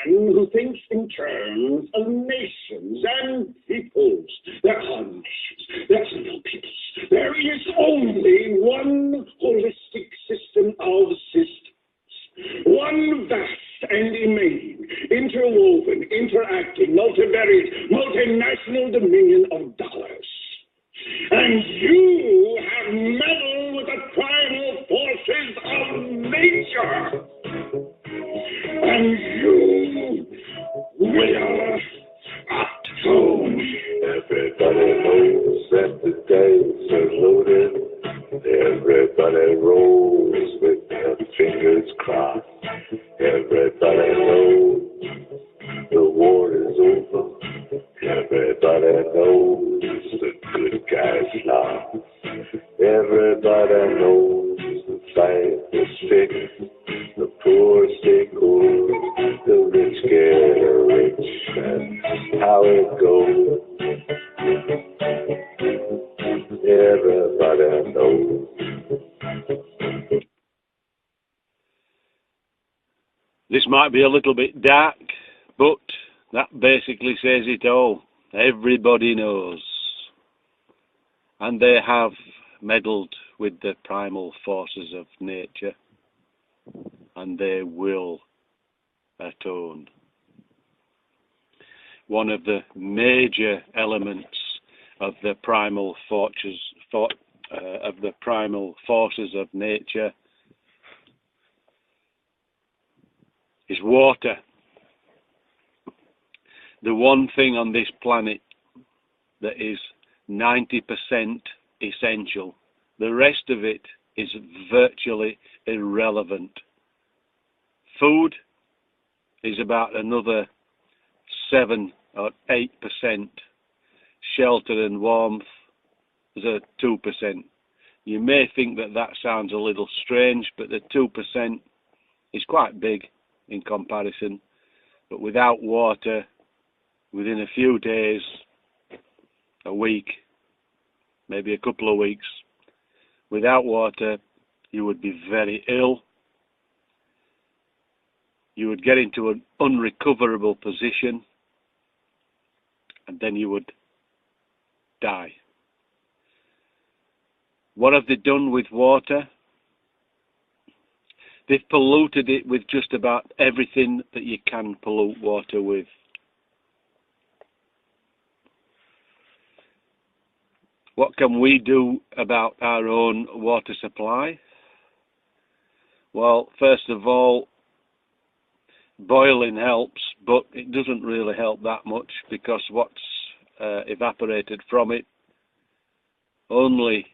man who thinks in terms of nations and peoples. There are nations. There are no peoples. There is only one holistic system of systems. One vast and immane, interwoven, interacting, multivariate, multinational dominion of dollars. And you have meddled with the primal forces of nature. And you will atone. Everybody knows that the dice are loaded. Everybody rolls with their fingers crossed. Everybody knows the war is over. Everybody knows the good guys lost. Everybody knows the fight is fixed. The poor stay poor, the rich get rich. That's how it goes. Everybody knows. This might be a little bit dark, but that basically says it all. Everybody knows. And they have meddled with the primal forces of nature. And they will atone. One of the major elements of the primal forces of nature is water. The one thing on this planet that is 90% essential. The rest of it is virtually irrelevant. Food is about another 7 or 8%. Shelter and warmth is a 2%. You may think that that sounds a little strange, but the 2% is quite big in comparison. But without water, within a few days, a week, maybe a couple of weeks, without water, you would be very ill. You would get into an unrecoverable position, and then you would die. What have they done with water? They've polluted it with just about everything that you can pollute water with. What can we do about our own water supply? Well, first of all, boiling helps, but it doesn't really help that much because what's evaporated from it only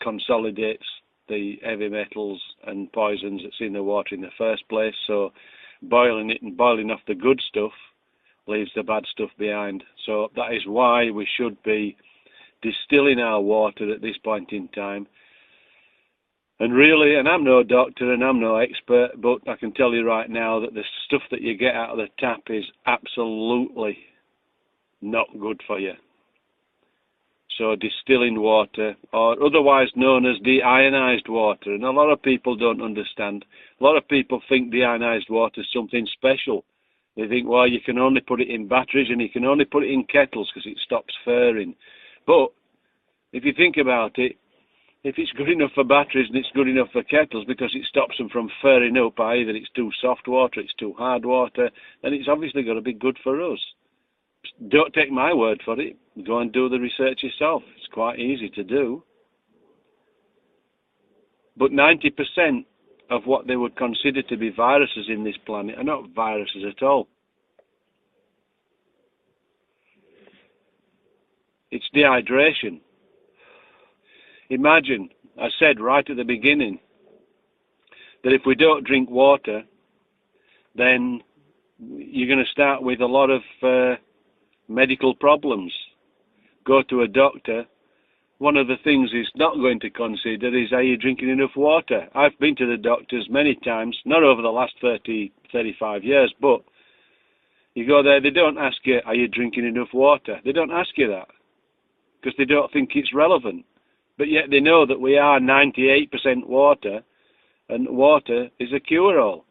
consolidates the heavy metals and poisons that's in the water in the first place. So boiling it and boiling off the good stuff leaves the bad stuff behind. So that is why we should be distilling our water at this point in time. And really, and I'm no doctor and I'm no expert, but I can tell you right now that the stuff that you get out of the tap is absolutely not good for you. So distilling water, or otherwise known as deionized water, and a lot of people don't understand. A lot of people think deionized water is something special. They think, well, you can only put it in batteries and you can only put it in kettles because it stops furring. But if you think about it, if it's good enough for batteries and it's good enough for kettles because it stops them from furring up, either it's too soft water, it's too hard water, then it's obviously got to be good for us. Don't take my word for it. Go and do the research yourself. It's quite easy to do. But 90% of what they would consider to be viruses in this planet are not viruses at all. It's dehydration. Imagine, I said right at the beginning, that if we don't drink water, then you're going to start with a lot of medical problems. Go to a doctor. One of the things he's not going to consider is, are you drinking enough water? I've been to the doctors many times, not over the last 35 years, but you go there, they don't ask you, are you drinking enough water? They don't ask you that because they don't think it's relevant. But yet they know that we are 98% water, and water is a cure-all.